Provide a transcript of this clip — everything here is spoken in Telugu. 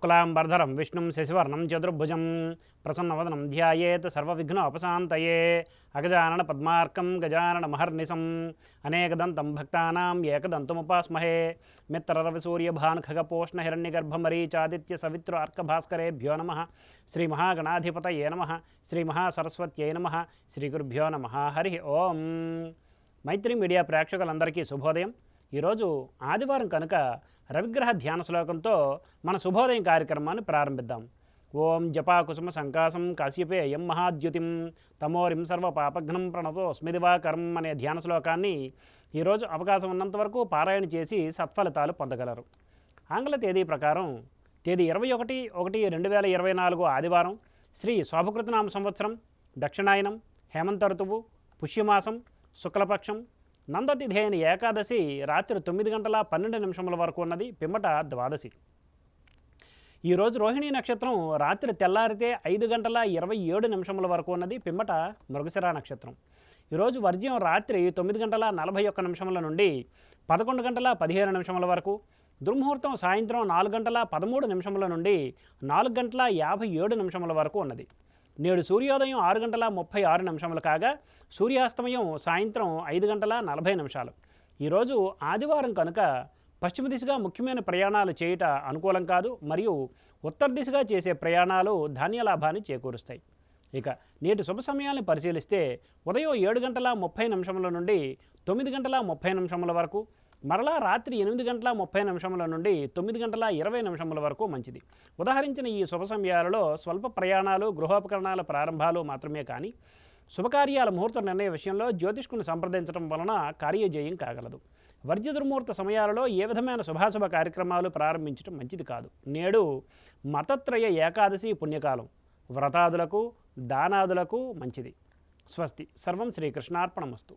శుక్లాంబరధరం విష్ణుం శశివర్ణం చతుర్భుజం ప్రసన్నవదనం ధ్యాయేత్ సర్వవిఘ్నోపశాంతయే అగజానన పద్మార్కం గజానన మహర్నిశం అనేకదంతం భక్తానాం ఏకదంతముపాస్మహే మిత్రరవిసూర్యభానుఖగపోష్ణహిరణ్యగర్భమరీచాదిత్య సవిత్ర అర్కభాస్కరేభ్యో నమః శ్రీ మహాగణాధిపతయే నమః శ్రీ మహాసరస్వత్యై నమః శ్రీ గురుభ్యో నమః హరి ఓం. మైత్రి మీడియా ప్రేక్షకులందరికీ శుభోదయం. ఈరోజు ఆదివారం కనుక రవిగ్రహ ధ్యాన శ్లోకంతో మన శుభోదయం కార్యక్రమాన్ని ప్రారంభిద్దాం. ఓం జపాకుసుమ సంకాసం కాశ్యపేయం మహాద్యుతిం తమోరిం సర్వ పాపఘ్నం ప్రణతో స్మిదివాకరం అనే ధ్యాన శ్లోకాన్ని ఈరోజు అవకాశం ఉన్నంత వరకు పారాయణ చేసి సత్ఫలితాలు పొందగలరు. ఆంగ్ల తేదీ ప్రకారం తేదీ 21/1/2024 ఆదివారం, శ్రీ శోభకృతనామ సంవత్సరం, దక్షిణాయనం, హేమంత ఋతువు, పుష్యమాసం, శుక్లపక్షం, నందతిథి అయిన ఏకాదశి రాత్రి 9:12 వరకు ఉన్నది, పిమ్మట ద్వాదశి. ఈరోజు రోహిణీ నక్షత్రం రాత్రి తెల్లారితే 5:27 వరకు ఉన్నది, పిమ్మట మృగశిర నక్షత్రం. ఈరోజు వర్జ్యం రాత్రి 9:41 నుండి 11:15 వరకు, దుర్ముహూర్తం సాయంత్రం 4:13 నుండి 4:57 వరకు ఉన్నది. నేడు సూర్యోదయం 6:36 కాగా సూర్యాస్తమయం సాయంత్రం 5:40. ఈరోజు ఆదివారం కనుక పశ్చిమ దిశగా ముఖ్యమైన ప్రయాణాలు చేయుట అనుకూలం కాదు, మరియు ఉత్తర దిశగా చేసే ప్రయాణాలు ధాన్యలాభాన్ని చేకూరుస్తాయి. ఇక నేటి శుభ సమయాన్ని పరిశీలిస్తే ఉదయం 7:30 నుండి 9:30 వరకు, మరలా రాత్రి 8:30 నుండి 9:20 వరకు మంచిది. ఉదాహరించిన ఈ శుభ సమయాలలో స్వల్ప ప్రయాణాలు, గృహోపకరణాల ప్రారంభాలు మాత్రమే కానీ శుభకార్యాల ముహూర్త నిర్ణయ విషయంలో జ్యోతిష్కుని సంప్రదించడం వలన కార్యజయం కాగలదు. వర్జ్య దుర్ముహూర్త సమయాలలో ఏ విధమైన శుభాశుభ కార్యక్రమాలు ప్రారంభించడం మంచిది కాదు. నేడు మతత్రయ ఏకాదశి పుణ్యకాలం, వ్రతాదులకు దానాదులకు మంచిది. స్వస్తి. సర్వం శ్రీకృష్ణార్పణమస్తు.